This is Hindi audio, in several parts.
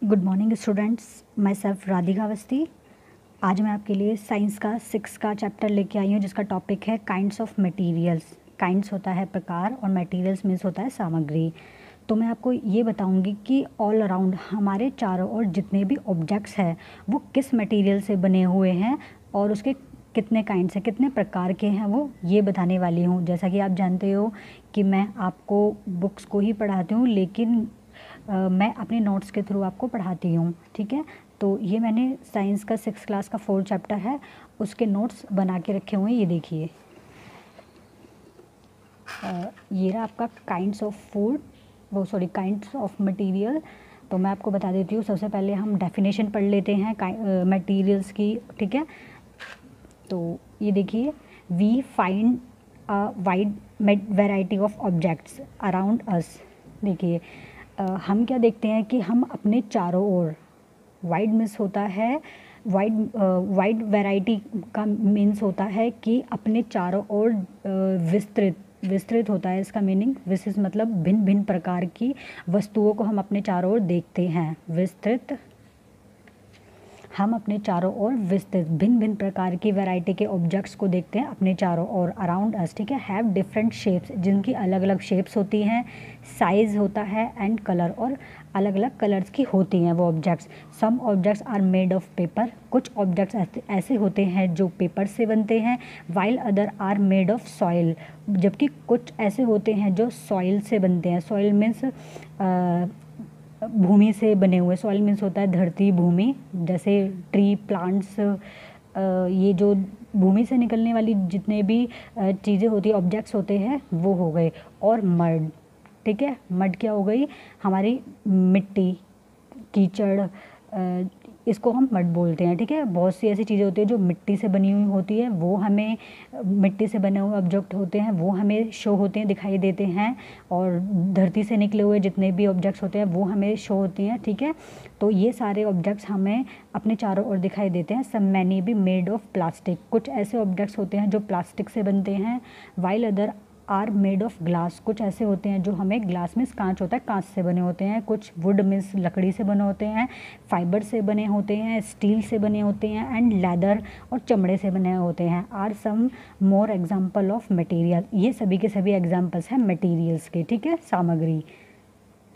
गुड मॉर्निंग स्टूडेंट्स, मैं सेल्फ राधिका अवस्थी। आज मैं आपके लिए साइंस का 6 का चैप्टर लेके आई हूँ जिसका टॉपिक है काइंड्स ऑफ मटेरियल्स। काइंड्स होता है प्रकार और मटेरियल्स मीन्स होता है सामग्री। तो मैं आपको ये बताऊंगी कि ऑल अराउंड हमारे चारों ओर जितने भी ऑब्जेक्ट्स हैं वो किस मटेरियल से बने हुए हैं और उसके कितने काइंड्स हैं, कितने प्रकार के हैं, वो ये बताने वाली हूँ। जैसा कि आप जानते हो कि मैं आपको बुक्स को ही पढ़ाती हूँ, लेकिन मैं अपने नोट्स के थ्रू आपको पढ़ाती हूँ। ठीक है, तो ये मैंने साइंस का 6 क्लास का 4 चैप्टर है, उसके नोट्स बना के रखे हुए हैं। ये देखिए, ये रहा आपका kinds of food, kinds of material. तो मैं आपको बता देती हूँ। सबसे पहले हम डेफिनेशन पढ़ लेते हैं मटेरियल्स की। ठीक है, तो ये देखिए, we find a wide variety of objects around us. देखिए, हम क्या देखते हैं कि हम अपने चारों ओर, वाइड मीन्स होता है वाइड वैरायटी का मीन्स होता है कि अपने चारों ओर विस्तृत होता है। इसका मीनिंग विस्तृत मतलब भिन्न भिन्न प्रकार की वस्तुओं को हम अपने चारों ओर देखते हैं। विस्तृत, हम अपने चारों ओर विस्तृत भिन्न भिन्न प्रकार की वैरायटी के ऑब्जेक्ट्स को देखते हैं अपने चारों ओर अराउंड अस। ठीक है, हैव डिफरेंट शेप्स, जिनकी अलग अलग शेप्स होती हैं, साइज़ होता है एंड कलर, और अलग अलग कलर्स की होती हैं वो objects. Some objects are made of paper, कुछ ऑब्जेक्ट्स ऐसे होते हैं जो पेपर से बनते हैं। While other are made of soil, जबकि कुछ ऐसे होते हैं जो सॉइल से बनते हैं। सॉइल मीन्स भूमि से बने हुए। सॉइल मीन्स होता है धरती, भूमि, जैसे ट्री, प्लांट्स, ये जो भूमि से निकलने वाली जितने भी चीज़ें होती है, ऑब्जेक्ट्स होते हैं, वो हो गए। और मड, ठीक है, मड क्या हो गई, हमारी मिट्टी, कीचड़, इसको हम मड बोलते हैं। ठीक है, बहुत सी ऐसी चीज़ें होती है जो मिट्टी से बनी हुई होती है, वो हमें, मिट्टी से बने हुए ऑब्जेक्ट होते हैं वो हमें शो होते हैं, दिखाई देते हैं। और धरती से निकले हुए जितने भी ऑब्जेक्ट्स होते हैं वो हमें शो होती हैं। ठीक है, तो ये सारे ऑब्जेक्ट्स हमें अपने चारों ओर दिखाई देते हैं। Some many be made of plastic, कुछ ऐसे ऑब्जेक्ट्स होते हैं जो प्लास्टिक से बनते हैं। While other are made of glass, कुछ ऐसे होते हैं जो हमें, ग्लास मीन्स कांच होता है, कांच से बने होते हैं। कुछ वुड मीन्स लकड़ी से बने होते हैं, फाइबर से बने होते हैं, स्टील से बने होते हैं, एंड लेदर और चमड़े से बने होते हैं। Are some more example of material, ये सभी के सभी एग्जाम्पल्स हैं मटेरियल्स के। ठीक है,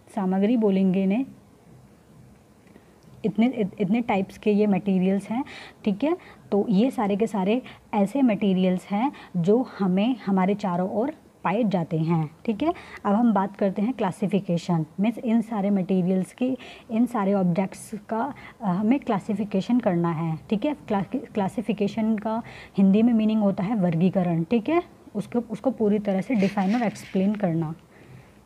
सामग्री बोलेंगे इन्हें। इतने टाइप्स के ये मटेरियल्स हैं। ठीक है, तो ये सारे के सारे ऐसे मटेरियल्स हैं जो हमें हमारे चारों ओर पाए जाते हैं। ठीक है, अब हम बात करते हैं क्लासिफिकेशन, मीन्स इन सारे मटेरियल्स की, इन सारे ऑब्जेक्ट्स का हमें क्लासिफिकेशन करना है। ठीक है, क्लासिफिकेशन का हिंदी में मीनिंग होता है वर्गीकरण। ठीक है, उसको पूरी तरह से डिफाइन और एक्सप्लेन करना।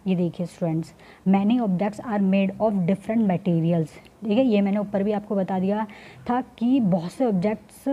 ये देखिए students, many objects are made of different materials. ठीक है, ये मैंने ऊपर भी आपको बता दिया था कि बहुत से ऑब्जेक्ट्स,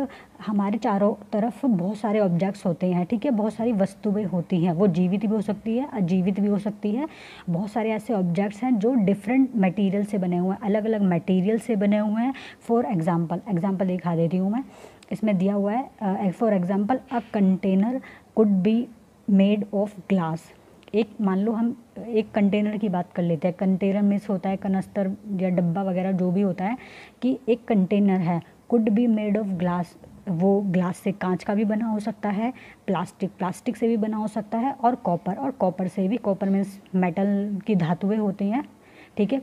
हमारे चारों तरफ बहुत सारे ऑब्जेक्ट्स होते हैं। ठीक है, बहुत सारी वस्तुएं होती हैं, वो जीवित भी हो सकती है, अजीवित भी हो सकती है। बहुत सारे ऐसे ऑब्जेक्ट्स हैं जो डिफरेंट मटेरियल से बने हुए हैं, अलग अलग मटेरियल से बने हुए हैं। फॉर एग्जाम्पल दिखा देती हूँ मैं, इसमें दिया हुआ है। For example, a container could be made of glass. एक, मान लो हम एक कंटेनर की बात कर लेते हैं। कंटेनर मीन्स होता है कनस्तर या डब्बा वगैरह जो भी होता है, कि एक कंटेनर है, could be made of glass, वो ग्लास से, कांच का भी बना हो सकता है, प्लास्टिक से भी बना हो सकता है, और कॉपर से भी। कॉपर मीन्स मेटल की धातुएं होती हैं। ठीक है,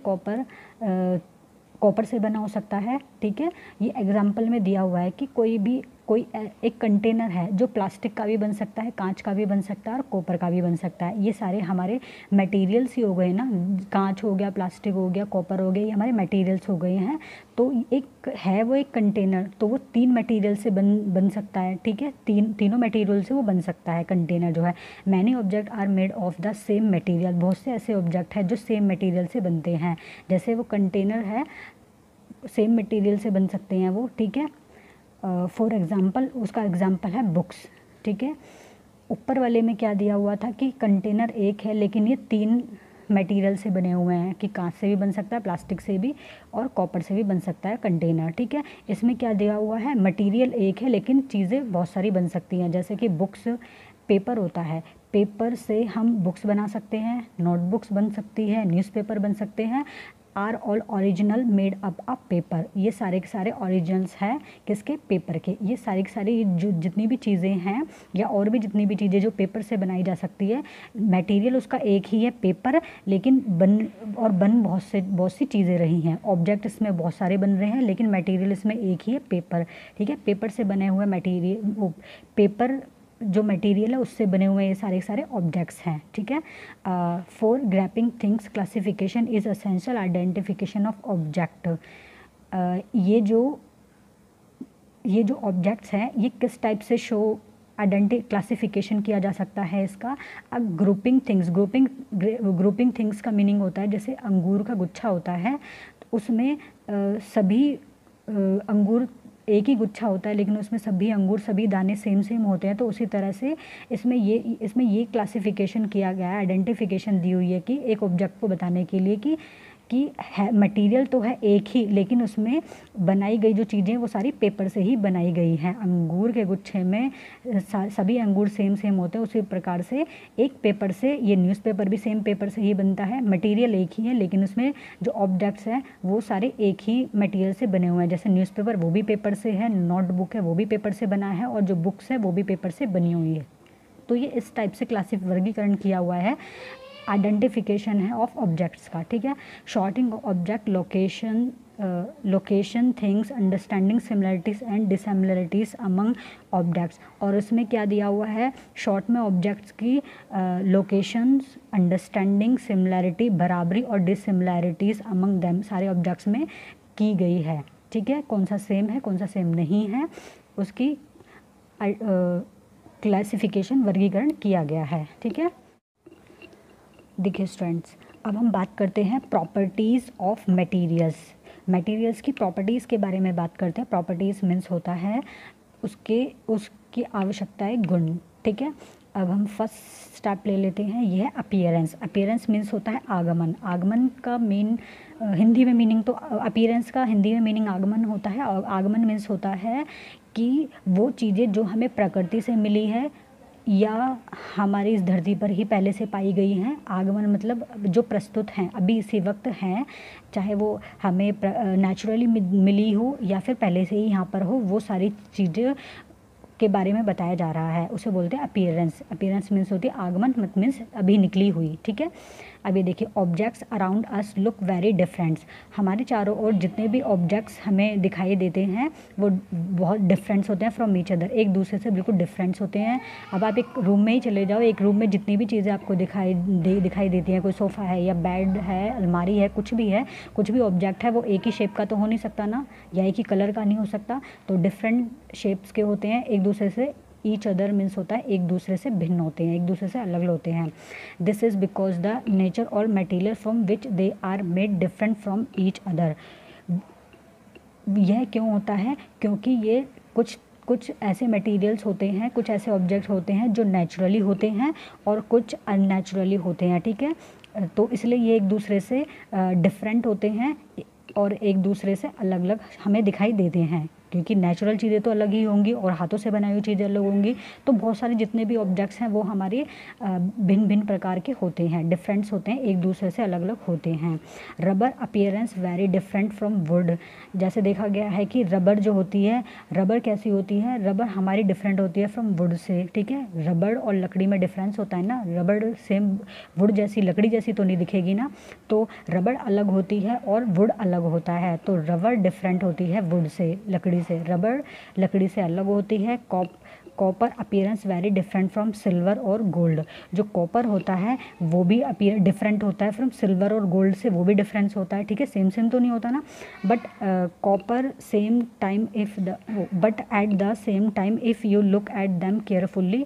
कॉपर से बना हो सकता है। ठीक है, ये एग्जाम्पल में दिया हुआ है कि कोई एक कंटेनर है जो प्लास्टिक का भी बन सकता है, कांच का भी बन सकता है, और कॉपर का भी बन सकता है। ये सारे हमारे मटेरियल्स ही हो गए ना, कांच हो गया, प्लास्टिक हो गया, कॉपर हो गया, ये हमारे मटेरियल्स हो गए हैं। तो वो एक कंटेनर, तो वो 3 मटेरियल से बन सकता है। ठीक है, तीनों मटेरियल से वो बन सकता है कंटेनर जो है। Many object are made of the same material, बहुत से ऐसे ऑब्जेक्ट हैं जो सेम मटेरियल से बनते हैं। जैसे वो कंटेनर है, सेम मटेरियल से बन सकते हैं वो। ठीक है, फॉर एग्ज़ाम्पल, उसका एग्ज़ाम्पल है बुक्स। ठीक है, ऊपर वाले में क्या दिया हुआ था कि कंटेनर एक है लेकिन ये 3 मटेरियल से बने हुए हैं, कि कांच से भी बन सकता है, प्लास्टिक से भी, और कॉपर से भी बन सकता है कंटेनर। ठीक है, इसमें क्या दिया हुआ है, मटेरियल एक है लेकिन चीज़ें बहुत सारी बन सकती हैं। जैसे कि बुक्स, पेपर होता है, पेपर से हम बुक्स बना सकते हैं, नोटबुक्स बन सकती है, न्यूज़पेपर बन सकते हैं, are all original made up of paper. ये सारे के सारे ओरिजिनल्स हैं किसके, पेपर के। ये सारी की सारी जो जितनी भी चीज़ें हैं या और भी जितनी भी चीज़ें जो पेपर से बनाई जा सकती है, मटेरियल उसका एक ही है पेपर, लेकिन बन बहुत सी चीज़ें रही हैं। ऑब्जेक्ट इसमें बहुत सारे बन रहे हैं लेकिन मटेरियल इसमें एक ही है, पेपर। ठीक है, पेपर से बने हुए मटेरियल, पेपर जो मटेरियल है उससे बने हुए ये सारे सारे ऑब्जेक्ट्स हैं। ठीक है, for grouping things classification is essential identification of object. ये जो ऑब्जेक्ट्स हैं ये किस टाइप से शो क्लासिफिकेशन किया जा सकता है इसका। अब ग्रुपिंग थिंग्स का मीनिंग होता है, जैसे अंगूर का गुच्छा होता है तो उसमें सभी अंगूर एक ही गुच्छा होता है लेकिन उसमें सभी अंगूर सभी दाने सेम होते हैं। तो उसी तरह से इसमें ये क्लासिफिकेशन किया गया है, आइडेंटिफिकेशन दी हुई है कि एक ऑब्जेक्ट को बताने के लिए कि मटेरियल तो है एक ही लेकिन उसमें बनाई गई जो चीज़ें वो सारी पेपर से ही बनाई गई हैं। अंगूर के गुच्छे में सभी अंगूर सेम होते हैं, उसी प्रकार से एक पेपर से, ये न्यूज़पेपर भी सेम पेपर से ही बनता है, मटेरियल एक ही है लेकिन उसमें जो ऑब्जेक्ट्स हैं वो सारे एक ही मटेरियल से बने हुए हैं। जैसे न्यूज़पेपर वो भी पेपर से है, नोटबुक है वो भी पेपर से बना है, और जो बुक्स है वो भी पेपर से बनी हुई है। तो ये इस टाइप से वर्गीकरण किया हुआ है, आइडेंटिफिकेशन है ऑफ ऑब्जेक्ट्स का। ठीक है, sorting object, location things, understanding similarities and dissimilarities among objects. और उसमें क्या दिया हुआ है, शॉर्ट में ऑब्जेक्ट्स की लोकेशंस, अंडरस्टैंडिंग, सिमिलरिटी, बराबरी और डिसिमिलरिटीज़ अमंग देम सारे ऑब्जेक्ट्स में की गई है। ठीक है, कौन सा सेम है कौन सा सेम नहीं है उसकी क्लासिफिकेशन वर्गीकरण किया गया है। ठीक है, देखिए स्टूडेंट्स, अब हम बात करते हैं प्रॉपर्टीज़ ऑफ मटेरियल्स की प्रॉपर्टीज़ के बारे में बात करते हैं। प्रॉपर्टीज़ मीन्स होता है उसकी आवश्यकताएं, गुण। ठीक है, अब हम फर्स्ट स्टेप ले लेते हैं, ये है अपीयरेंस मीन्स होता है आगमन का हिंदी में मीनिंग, तो अपीयरेंस का हिंदी में मीनिंग आगमन होता है। और आगमन मीन्स होता है कि वो चीज़ें जो हमें प्रकृति से मिली है या हमारी इस धरती पर ही पहले से पाई गई हैं। आगमन मतलब जो प्रस्तुत हैं अभी इसी वक्त हैं, चाहे वो हमें नेचुरली मिली हो या फिर पहले से ही यहाँ पर हो, वो सारी चीज़ें के बारे में बताया जा रहा है, उसे बोलते हैं अपीयरेंस मीन्स होती है आगमन, मत मीन्स अभी निकली हुई। ठीक है, अब ये देखिए, objects around us look very different. हमारे चारों ओर जितने भी ऑब्जेक्ट्स हमें दिखाई देते हैं वो बहुत डिफरेंट्स होते हैं फ्रॉम ईच अदर, एक दूसरे से बिल्कुल डिफरेंट्स होते हैं। अब आप एक रूम में ही चले जाओ, एक रूम में जितनी भी चीज़ें आपको दिखाई देती हैं, कोई सोफ़ा है या बेड है, अलमारी है, कुछ भी ऑब्जेक्ट है, वो एक ही शेप का तो हो नहीं सकता ना, या एक ही कलर का नहीं हो सकता, तो डिफरेंट शेप्स के होते हैं, एक दूसरे से, ईच अदर मीन्स होता है एक दूसरे से भिन्न होते हैं, एक दूसरे से अलग होते हैं। This is because the nature और material from which they are made different from each other. यह क्यों होता है, क्योंकि ये कुछ ऐसे मटेरियल्स होते हैं, कुछ ऐसे ऑब्जेक्ट होते हैं जो नेचुरली होते हैं और कुछ अननेचुरली होते हैं। ठीक है, तो इसलिए ये एक दूसरे से डिफरेंट होते हैं और एक दूसरे से अलग अलग हमें दिखाई देते हैं, क्योंकि नेचुरल चीज़ें तो अलग ही होंगी और हाथों से बनाई हुई चीज़ें अलग होंगी। तो बहुत सारे जितने भी ऑब्जेक्ट्स हैं वो हमारे भिन्न प्रकार के होते हैं, डिफरेंट्स होते हैं, एक दूसरे से अलग अलग होते हैं। Rubber appearance very different from would. जैसे देखा गया है कि रबर जो होती है, रबर कैसी होती है, रबर हमारी डिफरेंट होती है फ्रॉम वुड से। ठीक है, रबर और लकड़ी में डिफरेंस होता है ना, रबर सेम वुड जैसी, लकड़ी जैसी तो नहीं दिखेगी ना, तो रबर अलग होती है और वुड अलग होता है। तो रबर डिफरेंट होती है वुड से, लकड़ी से, रबर लकड़ी से अलग होती है। Copper appearance very different from silver और गोल्ड। जो कॉपर होता है वो भी डिफरेंट होता है फ्रॉम सिल्वर और गोल्ड से, वो भी डिफरेंस होता है। ठीक है, सेम तो नहीं होता ना, but copper same time but at the same time if you look at them carefully,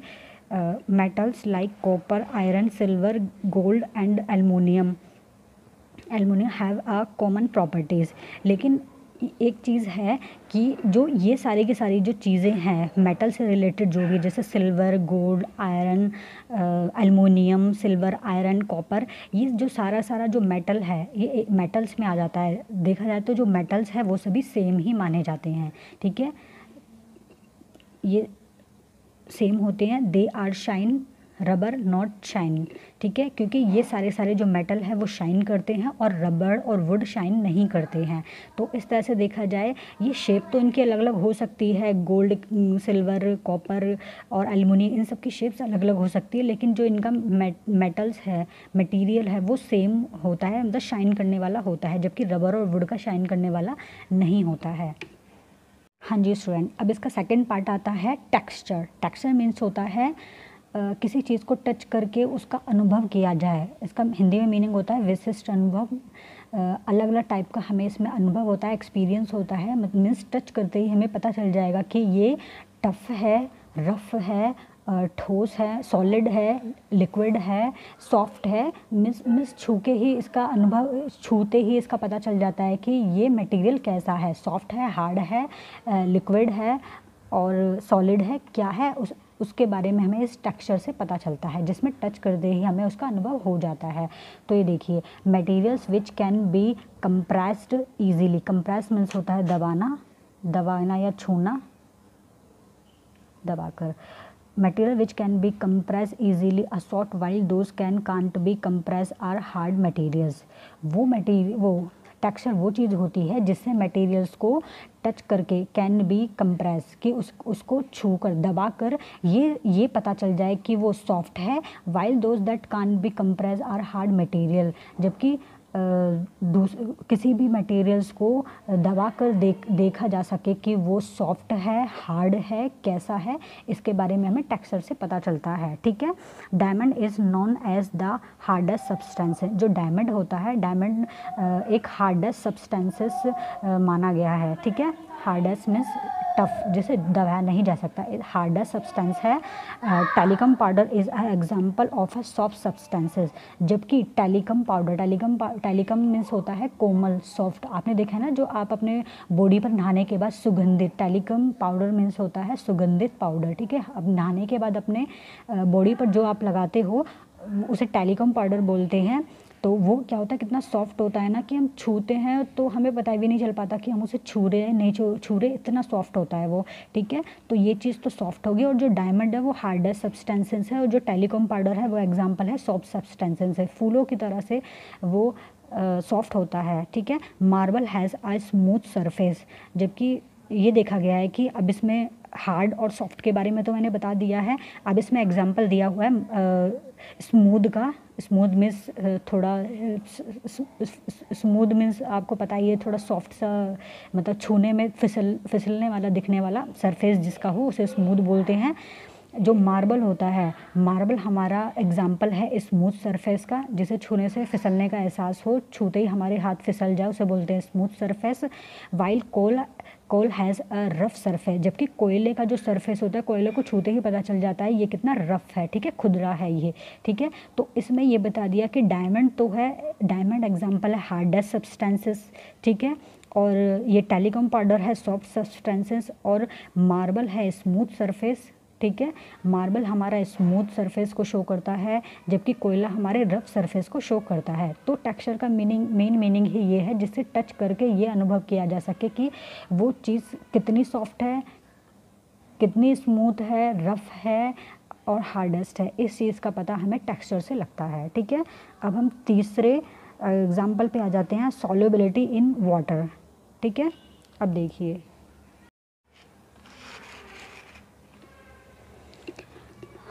metals like copper, iron, silver, gold and aluminium have a common properties. लेकिन एक चीज़ है कि जो ये सारी की सारी जो चीज़ें हैं मेटल से रिलेटेड, जो भी जैसे silver, gold, iron, aluminium, silver, iron, copper, ये जो सारा जो मेटल है ये मेटल्स में आ जाता है। देखा जाए तो जो मेटल्स है वो सभी सेम ही माने जाते हैं। ठीक है, ये सेम होते हैं। They are shine rubber not shine, ठीक है, क्योंकि ये सारे जो मेटल है वो शाइन करते हैं और रबर और वुड शाइन नहीं करते हैं। तो इस तरह से देखा जाए ये शेप तो इनकी अलग अलग हो सकती है, गोल्ड, सिल्वर, कॉपर और एल्युमिनियम, इन सब की शेप्स अलग अलग हो सकती है, लेकिन जो इनका मेटल्स है, मटेरियल है, वो सेम होता है, मतलब शाइन करने वाला होता है, जबकि रबर और वुड का शाइन करने वाला नहीं होता है। हाँ जी स्टूडेंट, अब इसका सेकंड पार्ट आता है टेक्सचर। टेक्सचर मीन्स होता है किसी चीज़ को टच करके उसका अनुभव किया जाए। इसका हिंदी में मीनिंग होता है विशिष्ट अनुभव। अलग अलग टाइप का हमें इसमें अनुभव होता है, एक्सपीरियंस होता है। मीन्स टच करते ही हमें पता चल जाएगा कि ये टफ है, रफ है, ठोस है, सॉलिड है, लिक्विड है, सॉफ्ट है। मिस छू के ही इसका अनुभव, छूते ही इसका पता चल जाता है कि ये मटेरियल कैसा है, सॉफ्ट है, हार्ड है, लिक्विड है और सॉलिड है, क्या है उसके बारे में हमें इस टेक्सचर से पता चलता है, जिसमें टच करते ही हमें उसका अनुभव हो जाता है। तो ये देखिए, materials which can be compressed easily. Compress means होता है दबाना या छूना, दबाकर। Material which can be compressed easily are soft while those can't be compressed are hard materials। वो टेक्सचर वो चीज़ होती है जिससे मटेरियल्स को टच करके कैन बी कंप्रेस, कि उसको छू कर, दबा कर ये पता चल जाए कि वो सॉफ्ट है। While those that can be compress are hard material, जबकि किसी भी मटेरियल्स को दबा कर देखा जा सके कि वो सॉफ्ट है, हार्ड है, कैसा है, इसके बारे में हमें टेक्सचर से पता चलता है, ठीक है। Diamond is known as the hardest substance. जो डायमंड होता है, डायमंड एक हार्डेस्ट सब्सटेंसेस माना गया है, ठीक है। हार्डेस्ट मीन्स टफ, जिसे दबाया नहीं जा सकता, हार्डेस्ट सब्सटेंस है। Talcum powder is a example of a soft substances. जबकि टेलीकम मीन्स होता है कोमल, सॉफ्ट। आपने देखा है ना, जो आप अपने बॉडी पर नहाने के बाद सुगंधित, टेलीकम पाउडर मीन्स होता है सुगंधित पाउडर, ठीक है। अब नहाने के बाद अपने बॉडी पर जो आप लगाते हो उसे टेलीकम पाउडर बोलते हैं। तो वो क्या होता है, कितना सॉफ्ट होता है ना, कि हम छूते हैं तो हमें पता भी नहीं चल पाता कि हम उसे छू रहे हैं, नहीं छू रहे, इतना सॉफ्ट होता है वो, ठीक है। तो ये चीज़ तो सॉफ्ट होगी, और जो डायमंड है वो हार्डेस्ट सब्सटेंसेस है, और जो टेलीकॉम पाउडर है वो एग्जांपल है सॉफ्ट सब्सटेंसेस है, फूलों की तरह से वो सॉफ्ट होता है, ठीक है। Marble has a smooth surface. जबकि ये देखा गया है कि अब इसमें हार्ड और सॉफ्ट के बारे में तो मैंने बता दिया है, अब इसमें एग्जांपल दिया हुआ है स्मूथ का। स्मूथ मीन्स थोड़ा, स्मूथ मीन्स आपको पता ही है, थोड़ा सॉफ्ट सा, मतलब छूने में फिसलने वाला, दिखने वाला सरफेस जिसका हो उसे स्मूथ बोलते हैं। जो मार्बल होता है, मार्बल हमारा एग्जाम्पल है स्मूथ सरफेस का, जिसे छूने से फिसलने का एहसास हो, छूते ही हमारे हाथ फिसल जाए उसे बोलते हैं smooth surface. While coal has a rough surface. जबकि कोयले का जो सरफेस होता है, कोयले को छूते ही पता चल जाता है ये कितना रफ है, ठीक है, खुदरा है ये, ठीक है। तो इसमें ये बता दिया कि डायमंड तो है, डायमंड एग्जाम्पल है हार्डेस्ट सब्सटेंसेस, ठीक है, और ये टेलीकॉम पाउडर है सॉफ्ट सब्सटेंसेस, और मार्बल है स्मूथ सरफेस, ठीक है। मार्बल हमारा स्मूथ सरफेस को शो करता है, जबकि कोयला हमारे रफ सरफेस को शो करता है। तो टेक्सचर का मेन मीनिंग ही ये है, जिससे टच करके ये अनुभव किया जा सके कि वो चीज़ कितनी सॉफ्ट है, कितनी स्मूथ है, रफ है और हार्डेस्ट है। इस चीज़ का पता हमें टेक्सचर से लगता है, ठीक है। अब हम तीसरे एग्जाम्पल पे आ जाते हैं, सॉल्युबिलिटी इन वाटर, ठीक है। अब देखिए,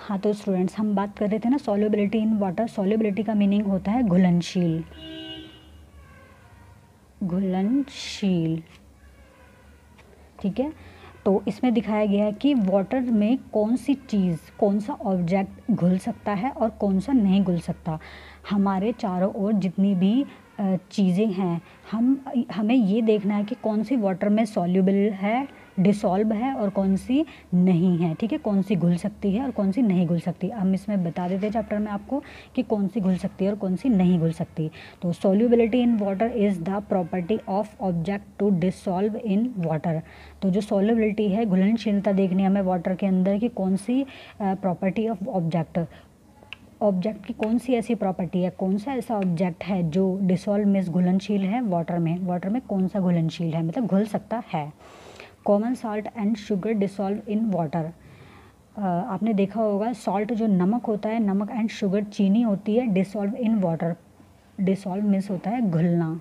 हाँ तो स्टूडेंट्स, हम बात कर रहे थे ना सॉल्युबिलिटी इन वाटर। सॉल्युबिलिटी का मीनिंग होता है घुलनशील, ठीक है। तो इसमें दिखाया गया है कि वाटर में कौन सी चीज़, कौन सा ऑब्जेक्ट घुल सकता है और कौन सा नहीं घुल सकता। हमारे चारों ओर जितनी भी चीज़ें हैं, हमें ये देखना है कि कौन सी वाटर में सॉल्युबल है, डिसॉल्व है, और कौन सी नहीं है, ठीक है। कौन सी घुल सकती है और कौन सी नहीं घुल सकती। हम इसमें बता देते हैं चैप्टर में आपको कि कौन सी घुल सकती है और कौन सी नहीं घुल सकती। तो solubility in water is the property of object to dissolve in water. तो जो सॉल्युबिलिटी है, घुलनशीलता देखनी है हमें वाटर के अंदर कि कौन सी प्रॉपर्टी ऑफ ऑब्जेक्ट की कौन सी ऐसी प्रॉपर्टी है, कौन सा ऐसा ऑब्जेक्ट है जो डिसॉल्व मीन्स घुलनशील है वाटर में कौन सा घुलनशील है, मतलब घुल सकता है। Common salt and sugar dissolve in water. आपने देखा होगा सॉल्ट जो नमक होता है, नमक एंड शुगर चीनी होती है, dissolve in water. Dissolve means होता है घुलना।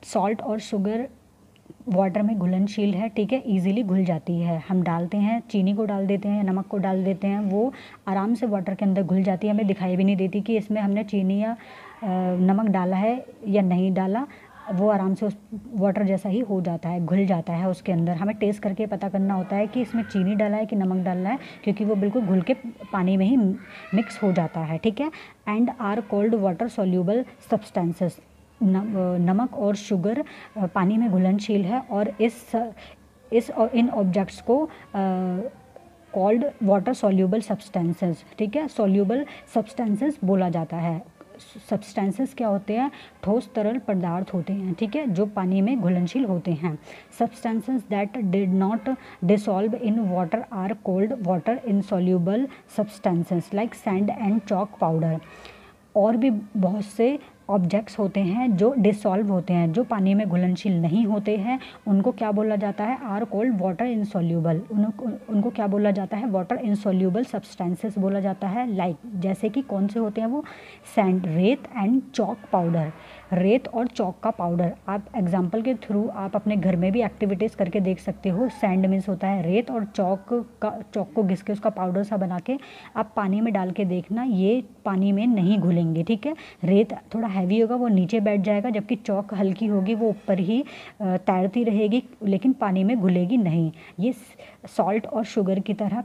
सॉल्ट और शुगर वाटर में घुलनशील है, ठीक है, इजीली घुल जाती है। हम डालते हैं, चीनी को डाल देते हैं, नमक को डाल देते हैं, वो आराम से वाटर के अंदर घुल जाती है। हमें दिखाई भी नहीं देती कि इसमें हमने चीनी या नमक डाला है या नहीं डाला, वो आराम से उस वाटर जैसा ही हो जाता है, घुल जाता है उसके अंदर। हमें टेस्ट करके पता करना होता है कि इसमें चीनी डाला है कि नमक डालना है, क्योंकि वो बिल्कुल घुल के पानी में ही मिक्स हो जाता है, ठीक है। And are cold water soluble substances. नमक और शुगर पानी में घुलनशील है और इन ऑब्जेक्ट्स को कॉल्ड वाटर सोल्यूबल सब्सटेंसेस, ठीक है, सोल्यूबल सब्सटेंसेस बोला जाता है। सब्सटेंसेस क्या होते हैं? ठोस तरल पदार्थ होते हैं, ठीक है, जो पानी में घुलनशील होते हैं। Substances that did not dissolve in water are called water insoluble substances like sand and chalk powder. और भी बहुत से ऑब्जेक्ट्स होते हैं जो डिसॉल्व होते हैं, जो पानी में घुलनशील नहीं होते हैं, उनको क्या बोला जाता है? Are cold water insoluble. उनको क्या बोला जाता है? वाटर इनसॉल्यूबल सब्सटेंसेस बोला जाता है। लाइक जैसे कि कौन से होते हैं वो? सैंड, रेत एंड चॉक पाउडर। रेत और चॉक का पाउडर, आप एग्जाम्पल के थ्रू आप अपने घर में भी एक्टिविटीज़ करके देख सकते हो। सैंड मीन्स होता है रेत, और चॉक को घिस के उसका पाउडर सा बना के आप पानी में डाल के देखना, ये पानी में नहीं घुलेंगे, ठीक है। रेत थोड़ा हैवी होगा, वो नीचे बैठ जाएगा, जबकि चॉक हल्की होगी, वो ऊपर ही तैरती रहेगी, लेकिन पानी में घुलेगी नहीं। ये सॉल्ट और शुगर की तरह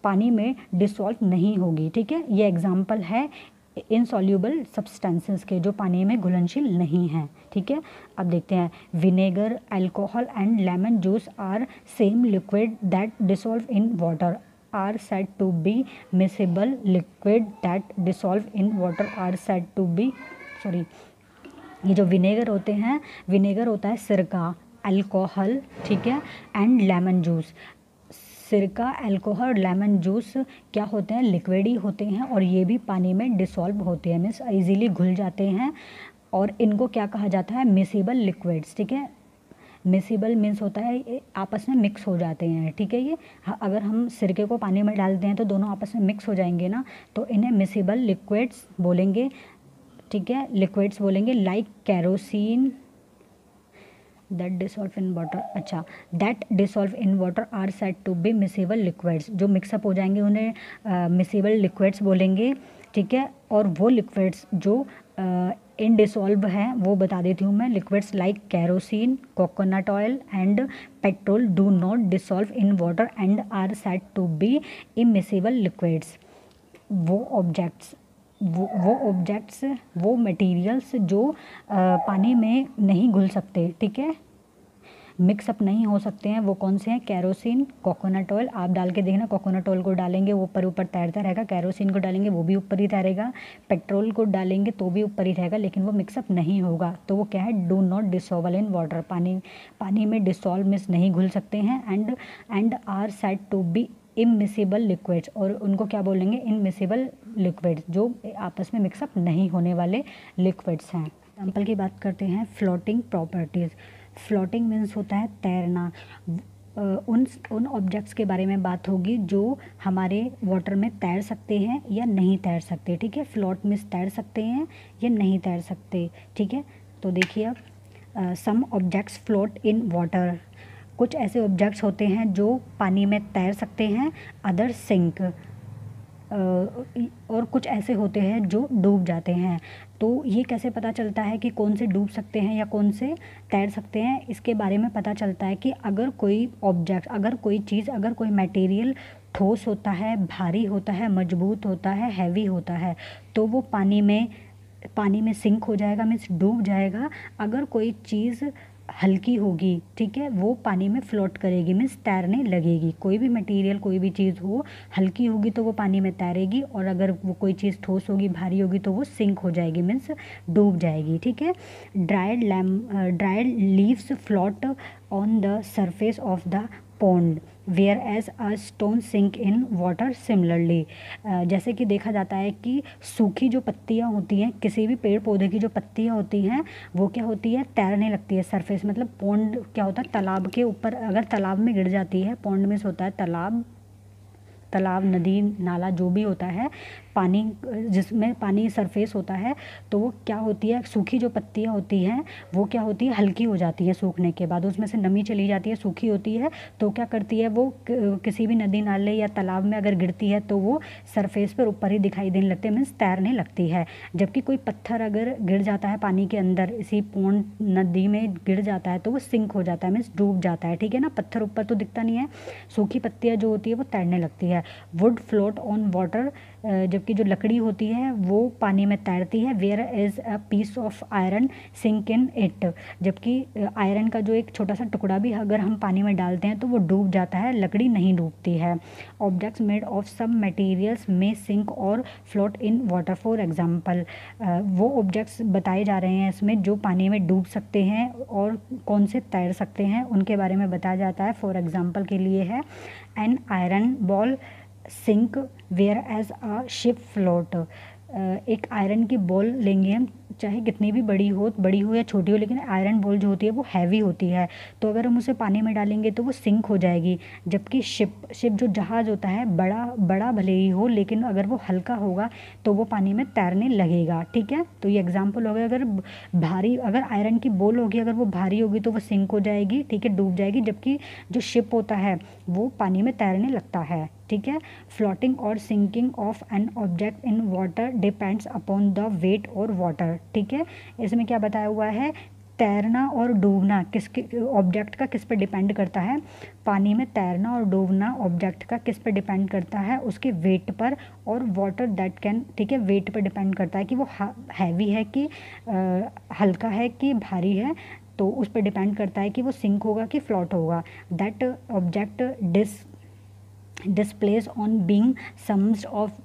पानी में डिसॉल्व नहीं होगी, ठीक है। ये एग्जाम्पल है इनसॉल्यूबल सब्सटेंसेस के, जो पानी में घुलनशील नहीं हैं, ठीक है। अब देखते हैं, vinegar, alcohol and lemon juice are same liquid that dissolve in water are said to be miscible liquid that dissolve in water are said to be ये जो विनेगर होते हैं, विनेगर होता है सिरका, अल्कोहल, ठीक है, एंड लेमन जूस। सिरका, अल्कोहल और लेमन जूस क्या होते हैं? लिक्विड ही होते हैं, और ये भी पानी में डिसॉल्व होते हैं, मीन्स इजीली घुल जाते हैं, और इनको क्या कहा जाता है? मिसिबल लिक्विड्स, ठीक है। मिसिबल मीन्स होता है आपस में मिक्स हो जाते हैं, ठीक है। ये अगर हम सिरके को पानी में डालते हैं तो दोनों आपस में मिक्स हो जाएंगे ना, तो इन्हें मिसिबल लिक्विड्स बोलेंगे, ठीक है, लिक्विड्स बोलेंगे। Like kerosene that dissolve in water, अच्छा, that dissolve in water are said to be miscible liquids. जो मिक्सअप हो जाएंगे उन्हें मिसिबल लिक्विड्स बोलेंगे, ठीक है। और वो लिक्विड्स जो इनडिसॉल्व हैं वो बता देती हूँ मैं। Liquids like kerosene, coconut oil and petrol do not dissolve in water and are said to be immiscible liquids. वो मटेरियल्स जो पानी में नहीं घुल सकते, ठीक है, मिक्सअप नहीं हो सकते हैं, वो कौन से हैं? Kerosene, coconut oil. आप डाल के देखना, कोकोनट ऑयल को डालेंगे वो ऊपर ऊपर तैरता रहेगा, कैरोसिन को डालेंगे वो भी ऊपर ही तैरेगा, पेट्रोल को डालेंगे तो भी ऊपर ही रहेगा, लेकिन वो मिक्सअप नहीं होगा। तो वो क्या है? Do not dissolve in water. पानी में डिसॉल्व मीन्स नहीं घुल सकते हैं, and are said to be immiscible liquids, और उनको क्या बोलेंगे? इमिसिबल लिक्विड्स, जो आपस में मिक्सअप नहीं होने वाले लिक्विड्स हैं। एग्जाम्पल की बात करते हैं, फ्लोटिंग प्रॉपर्टीज़। फ्लोटिंग मीन्स होता है तैरना। उन ऑब्जेक्ट्स के बारे में बात होगी जो हमारे वाटर में तैर सकते हैं या नहीं तैर सकते, ठीक है। फ्लोट मीन्स तैर सकते हैं या नहीं तैर सकते, ठीक है। तो देखिए अब, some objects float in water. कुछ ऐसे ऑब्जेक्ट्स होते हैं जो पानी में तैर सकते हैं, अदर सिंक, और कुछ ऐसे होते हैं जो डूब जाते हैं। तो ये कैसे पता चलता है कि कौन से डूब सकते हैं या कौन से तैर सकते हैं? इसके बारे में पता चलता है कि अगर कोई ऑब्जेक्ट, अगर कोई चीज़, अगर कोई मटेरियल ठोस होता है, भारी होता है, मजबूत होता है, हैवी होता है, तो वो पानी में सिंक हो जाएगा, मीन्स डूब जाएगा। अगर कोई चीज़ हल्की होगी, ठीक है, वो पानी में फ्लोट करेगी, मीन्स तैरने लगेगी। कोई भी मटेरियल, कोई भी चीज़ हो, हल्की होगी तो वो पानी में तैरेगी, और अगर वो कोई चीज़ ठोस होगी, भारी होगी, तो वो सिंक हो जाएगी, मीन्स डूब जाएगी, ठीक है। Dried leaves float on the surface of the pond. Whereas a stone sink in water similarly. जैसे कि देखा जाता है कि सूखी जो पत्तियाँ होती हैं, किसी भी पेड़ पौधे की जो पत्तियाँ होती हैं वो क्या होती है, तैरने लगती है सरफेस, मतलब पॉन्ड क्या होता है, तालाब के ऊपर अगर तालाब में गिर जाती है, पॉन्ड में से होता है तालाब, नदी, नाला जो भी होता है, पानी जिसमें पानी सरफेस होता है, तो वो क्या होती है, सूखी जो पत्तियाँ होती हैं वो क्या होती है, हल्की हो जाती है सूखने के बाद, उसमें से नमी चली जाती है, सूखी होती है, तो क्या करती है वो किसी भी नदी नाले या तालाब में अगर गिरती है तो वो सरफेस पर ऊपर ही दिखाई देने लगते हैं, मीन्स तैरने लगती है। जबकि कोई पत्थर अगर गिर जाता है पानी के अंदर, इसी पौंड नदी में गिर जाता है तो वो सिंक हो जाता है, मीन्स डूब जाता है, ठीक है ना। पत्थर ऊपर तो दिखता नहीं है, सूखी पत्तियाँ जो होती है वो तैरने लगती है। वुड फ्लोट ऑन वाटर, जबकि जो लकड़ी होती है वो पानी में तैरती है। Whereas a piece of iron sink in it, जबकि आयरन का जो एक छोटा सा टुकड़ा भी अगर हम पानी में डालते हैं तो वो डूब जाता है, लकड़ी नहीं डूबती है। Objects made of some materials में सिंक और float in water, for example. वो ऑब्जेक्ट्स बताए जा रहे हैं इसमें जो पानी में डूब सकते हैं और कौन से तैर सकते हैं, उनके बारे में बताया जाता है। फॉर एग्जांपल के लिए है an iron ball sink whereas a ship float. एक आयरन की बॉल लेंगे हम, चाहे कितनी भी बड़ी हो या छोटी हो, लेकिन आयरन बॉल जो होती है वो हैवी होती है, तो अगर हम उसे पानी में डालेंगे तो वो सिंक हो जाएगी। जबकि शिप जो जहाज़ होता है, बड़ा भले ही हो, लेकिन अगर वो हल्का होगा तो वो पानी में तैरने लगेगा, ठीक है। तो ये एग्जाम्पल हो गया। अगर आयरन की बॉल होगी, अगर वो भारी होगी तो वो सिंक हो जाएगी, ठीक है, डूब जाएगी। जबकि जो शिप होता है वो पानी में तैरने लगता है, ठीक है। फ्लोटिंग और sinking of an object in water depends upon the weight और वाटर, ठीक है। इसमें क्या बताया हुआ है, तैरना और डूबना किसके, ऑब्जेक्ट का किस पर डिपेंड करता है, पानी में तैरना और डूबना ऑब्जेक्ट का किस पर डिपेंड करता है, उसके वेट पर, और वाटर दैट कैन, ठीक है, वेट पर डिपेंड करता है कि वो हैवी है कि हल्का है कि भारी है, तो उस पर डिपेंड करता है कि वो सिंक होगा कि फ्लोट होगा। That object displace on being summed of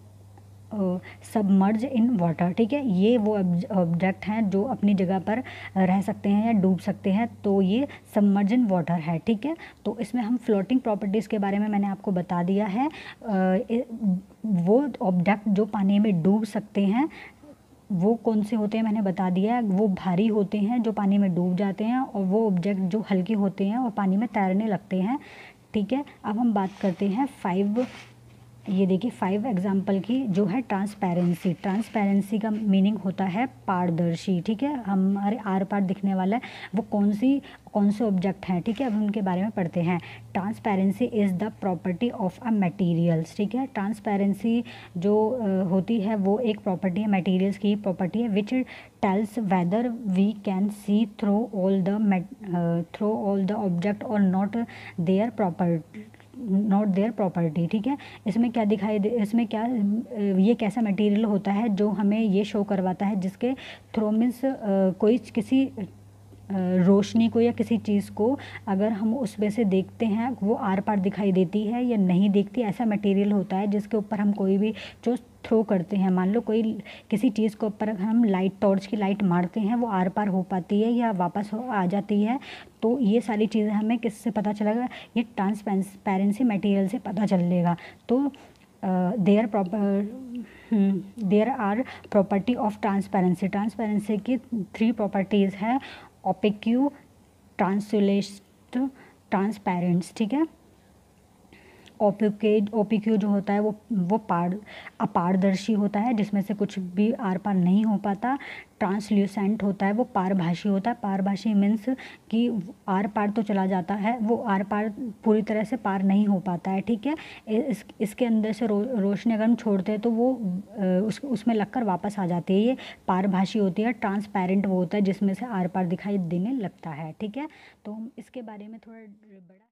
submerge in water, ठीक है। ये वो ऑब्जेक्ट हैं जो अपनी जगह पर रह सकते हैं या डूब सकते हैं, तो ये सबमर्ज इन वाटर है, ठीक है। तो इसमें हम फ्लोटिंग प्रॉपर्टीज़ के बारे में मैंने आपको बता दिया है। वो ऑब्जेक्ट जो पानी में डूब सकते हैं वो कौन से होते हैं मैंने बता दिया है, वो भारी होते हैं जो पानी में डूब जाते हैं, और वो ऑब्जेक्ट जो हल्के होते हैं और पानी में तैरने लगते हैं, ठीक है। अब हम बात करते हैं 5, ये देखिए 5 एग्जाम्पल की, जो है ट्रांसपेरेंसी का मीनिंग होता है पारदर्शी, ठीक है। हमारे आर पार दिखने वाला है वो कौन से ऑब्जेक्ट हैं, ठीक है। अब उनके बारे में पढ़ते हैं। Transparency is the property of a materials, ठीक है। ट्रांसपेरेंसी जो होती है वो एक प्रॉपर्टी है, मटेरियल्स की प्रॉपर्टी है, which tells whether we can see through all the object और नॉट देयर प्रॉपर्टी, ठीक है। इसमें क्या इसमें क्या, ये कैसा मटेरियल होता है जो हमें ये शो करवाता है, जिसके थ्रू मीन्स कोई किसी रोशनी को या किसी चीज़ को अगर हम उसमें से देखते हैं वो आर पार दिखाई देती है या नहीं देखती, ऐसा मटेरियल होता है जिसके ऊपर हम कोई भी जो थ्रो करते हैं, मान लो कोई किसी चीज़ के ऊपर हम टॉर्च की लाइट मारते हैं, वो आर पार हो पाती है या वापस आ जाती है। तो ये सारी चीज़ें हमें किससे पता चलेगा, ये ट्रांसपेरेंसी मटेरियल से पता चलेगा। तो there are property of transparency की 3 प्रॉपर्टीज़ है, ओपेक्यू, ट्रांसलेट, ट्रांसपेरेंट्स, ठीक है। ओपिक्यू जो होता है वो अपारदर्शी होता है, जिसमें से कुछ भी आर पार नहीं हो पाता। ट्रांसल्यूसेंट होता है, वो पारभासी होता है। पारभासी मीन्स कि आर पार तो चला जाता है, वो आर पार पूरी तरह से पार नहीं हो पाता है, ठीक है। इसके अंदर से रोशनी अगर हम छोड़ते हैं तो वो उसमें लगकर वापस आ जाती है, ये पारभासी होती है। ट्रांसपेरेंट वो होता है जिसमें से आर पार दिखाई देने लगता है, ठीक है। तो हम इसके बारे में थोड़ा बड़ा